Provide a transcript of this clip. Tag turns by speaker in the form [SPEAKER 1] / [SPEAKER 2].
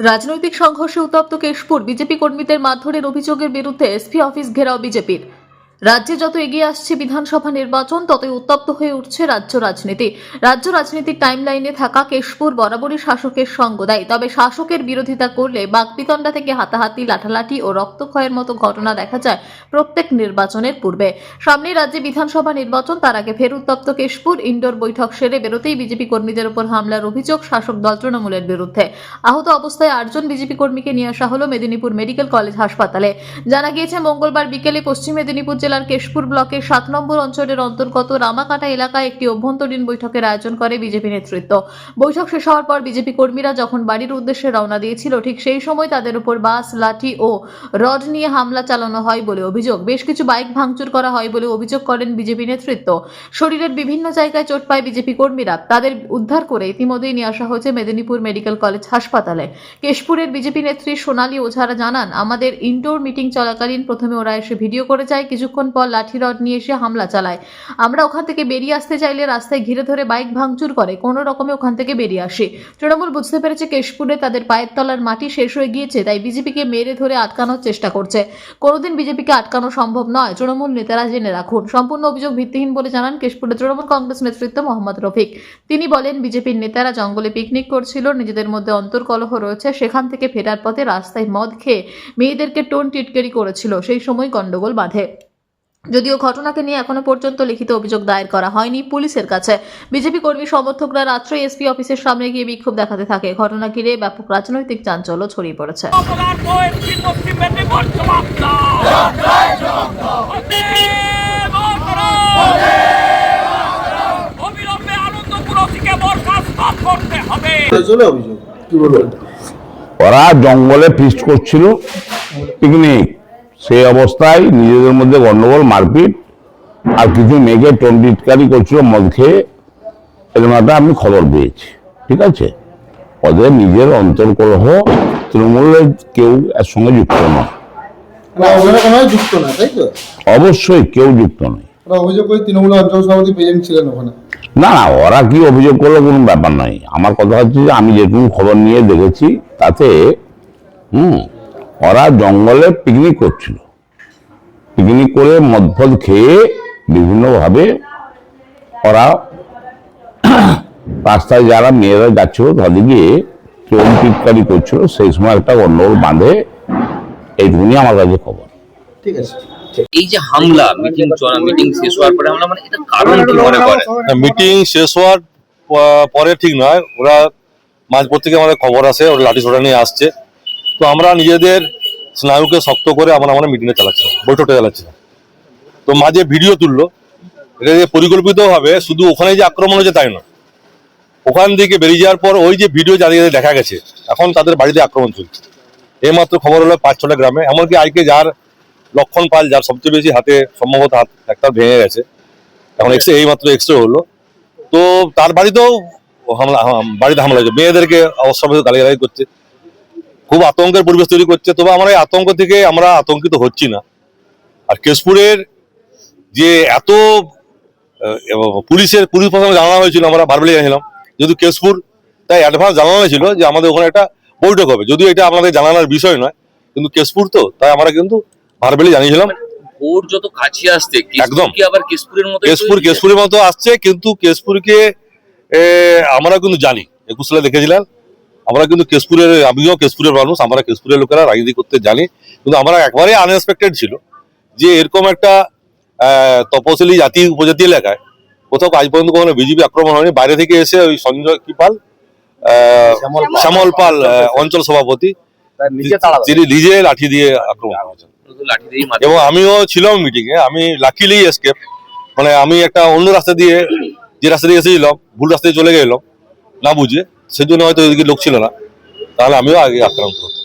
[SPEAKER 1] রাজনৈতিক সংঘর্ষে উত্তপ্ত কেশপুর, বিজেপি কর্মীদের মারধরের অভিযোগের বিরুদ্ধে এসপি অফিস ঘেরাও বিজেপির। রাজ্যে যত এগিয়ে আসছে বিধানসভা নির্বাচন, ততই উত্তপ্ত হয়ে উঠছে রাজ্য রাজনীতি। রাজ্য রাজনীতির টাইমলাইনে থাকা কেশপুর বরাবরই শাসকের সঙ্গ দেয়, তবে শাসকের বিরোধিতা করলে বাকবিতণ্ডা থেকে হাতাহাতি, লাঠালাঠি ও রক্তক্ষয়ের মতো ঘটনা দেখা যায় প্রত্যেক নির্বাচনের পূর্বে। সামনে রাজ্যে বিধানসভা নির্বাচন, তার আগে ফের উত্তপ্ত কেশপুর। ইনডোর বৈঠক সেরে বেরোতেই বিজেপি কর্মীদের উপর হামলার অভিযোগ শাসক দল তৃণমূলের বিরুদ্ধে। আহত অবস্থায় 8 জন বিজেপি কর্মীকে নিয়ে আসা হলো মেদিনীপুর মেডিকেল কলেজ হাসপাতালে। জানা গিয়েছে, মঙ্গলবার বিকেলে পশ্চিম মেদিনীপুর জেলার কেশপুর ব্লকের 7 নম্বর অঞ্চলের অন্তর্গত রামাকাটা এলাকায় একটি অভ্যন্তরীণ বৈঠকের আয়োজন করে বিজেপি নেতৃত্ব। বৈঠক শেষ হওয়ার পর বিজেপি কর্মীরা যখন বাড়ির উদ্দেশ্যে রওনা দিয়েছিল, ঠিক সেই সময় তাদের উপর বাস, লাঠি ও রড নিয়ে হামলা চালানো হয় বলে অভিযোগ। বেশ কিছু বাইক ভাঙচুর করা হয় বলে অভিযোগ করেন বিজেপি নেতৃত্ব। শরীরের বিভিন্ন জায়গায় চোট পায় বিজেপি কর্মীরা। তাদের উদ্ধার করে ইতিমধ্যেই নিয়ে আসা হয়েছে মেদিনীপুর মেডিকেল কলেজ হাসপাতালে। কেশপুরের বিজেপি নেত্রী সোনালী ওঝারা জানান, আমাদের ইনডোর মিটিং চলাকালীন প্রথমে ওরা এসে ভিডিও করে যায়, কিছুক্ষণ পর লাঠি রড নিয়ে এসে হামলা চালায়। আমরা ওখান থেকে বেরিয়ে আসতে চাইলে রাস্তায় ঘিরে ধরে বাইক ভাঙচুর করে কোনো রকমে ওখান থেকে বেরিয়ে আসি। তৃণমূল বুঝতে পেরেছে কেশপুরে তাদের পায়ের তলার মাটি শেষ হয়ে গিয়েছে, তাই বিজেপিকে মেরে ধরে আটকানোর চেষ্টা করছে। কোনোদিন বিজেপিকে আটকানো সম্ভব নয়, তৃণমূল নেতারা জেনে রাখুন। সম্পূর্ণ অভিযোগ ভিত্তিহীন বলে জানান কেশপুরের তৃণমূল কংগ্রেস নেতৃত্ব মোহাম্মদ রফিক। তিনি বলেন, বিজেপির নেতারা জঙ্গলে পিকনিক করছিল, নিজেদের মধ্যে অন্তর্কলহ রয়েছে, সেখান থেকে ফেরার পথে রাস্তায় মদ খেয়ে মেয়েদেরকে টোন টিটকারি করেছিল, সেই সময় গন্ডগোল বাধে। যদিও ঘটনাকে নিয়ে এখনো পর্যন্ত লিখিত অভিযোগ দায়ের করা হয়নি পুলিশের কাছে। বিজেপি কর্মী সমর্থকরা রাত্রে এসপি অফিসের সামনে গিয়ে বিক্ষোভ দেখাতে থাকে। ঘটনা ঘিরে ব্যাপক রাজনৈতিক চাঞ্চল্য ছড়িয়ে পড়েছে।
[SPEAKER 2] ওরা জঙ্গলে ফিস্ট করছিল, পিকনিক। সেই অবস্থায় নিজেদের মধ্যে গন্ডগোল, মারপিট, আর কিছু মেয়েকে টোনটিটকারি করছিল মদ খেয়ে। এরকম একটা আমি খবর পেয়েছি। ঠিক আছে, ওদের নিজের অন্তর্কলহ, তৃণমূলের কেউ এর সঙ্গে যুক্ত নয়।
[SPEAKER 3] যুক্ত না, তাই তো?
[SPEAKER 2] অবশ্যই কেউ যুক্ত নয়।
[SPEAKER 3] অভিযোগ করে তৃণমূলের অঞ্চল সভাপতি প্রেজেন্ট ছিলেন ওখানে।
[SPEAKER 2] না না, ওরা কি অভিযোগ করলো কোনো ব্যাপার নাই। আমার কথা হচ্ছে যে আমি যেটুকু খবর নিয়ে দেখেছি তাতে ওরা জঙ্গলে পিকনিক করছিল। পিকনিক করে মদ খেয়ে বিভিন্নভাবে ওরা রাস্তায় যারা মেয়েরা যাচ্ছিল তাদের গিয়ে চোর টিটকারি করছিল। সেই সময় একটা গন্ডগোল বাঁধে, এইটুকুনি আমার কাছে খবর।
[SPEAKER 3] ঠিক আছে।
[SPEAKER 4] এই যে হামলা, মিটিং শেষ হওয়ার পরে হামলা, মানে এটা কারণ কি মনে করেন?
[SPEAKER 5] মিটিং শেষ হওয়ার পরে ঠিক নয়, ওরা মাঝপথ থেকে আমাদের খবর আসে, ওরা লাঠি ছোটা নিয়ে আসছে। তো আমরা নিজেদের স্নায়ুকে শক্ত করে আমরা মিটিংটা চালাচ্ছিলাম, বৈঠকটা চালাচ্ছিলাম। তো মাঝে ভিডিও তুললো, এটা যে পরিকল্পিতভাবে শুধু ওখানে যে আক্রমণ হয়েছে তাই নয়, ওখান থেকে বেরিয়ে যাওয়ার পর ওই যে ভিডিও যাদের দেখা গেছে এখন তাদের বাড়িতে আক্রমণ চলছে। এইমাত্র খবর হলো 5-6টা গ্রামে, এমনকি আজকে যার লক্ষণ পাল, যার সবচেয়ে বেশি হাতে সম্ভবত হাত একটা ভেঙে গেছে, এখন এইমাত্র এক্সরে হলো। তো তার বাড়িতেও বাড়িতে হামলা হয়েছে, মেয়েদেরকে অবশ্যই গালাগালি করছে, খুব আতঙ্কের পরিবেশ তৈরি করছে। তবে আমরা এই আতঙ্ক থেকে আমরা আতঙ্কিত হচ্ছি না। আর কেশপুরের যে এত পুলিশ প্রশাসন জানানো হয়েছিল, আমরা ভারবেলি জানিয়েছিলাম, যেহেতু কেশপুর তাই অ্যাডভান্স জানানো হয়েছিল যে আমাদের ওখানে একটা বৈঠক হবে। যদিও এটা আমাদের জানানোর বিষয় নয়, কিন্তু কেশপুর তো তাই আমরা কিন্তু ভারবেলি জানিয়েছিলাম।
[SPEAKER 4] ভোট যত কাছে আসছে
[SPEAKER 5] একদম
[SPEAKER 4] কি আবার
[SPEAKER 5] কেশপুরের মতো আসছে, কিন্তু কেশপুরকে আমরা কিন্তু জানি 21 সালে দেখেছিলাম। আমরা কিন্তু আমিও কেশপুরের মানুষ, আমরা কেশপুরের লোকেরা রাজনীতি করতে জানি। কিন্তু আমরা একবারে আনএক্সপেক্টেড ছিল যে এরকম একটা তপশিলি জাতি উপজাতি এলাকায় কোথাও আজ পর্যন্ত কোনো বিজেপি আক্রমণ হয়নি। বাইরে থেকে এসে ওই সঞ্জয় পাল, শ্যামল পাল অঞ্চল সভাপতি, তিনি নিজে লাঠি দিয়ে আক্রমণ করেছেন। এবং আমিও ছিলাম মিটিং এ, আমি লাকিলি এসকেপ, মানে আমি একটা অন্য রাস্তা দিয়ে, যে রাস্তা দিয়ে এসেছিলাম ভুল রাস্তায় চলে গেলাম না বুঝে, সেজন্য হয়তো এদিকে লোক ছিল না, তাহলে আমিও আগে আক্রান্ত হতাম।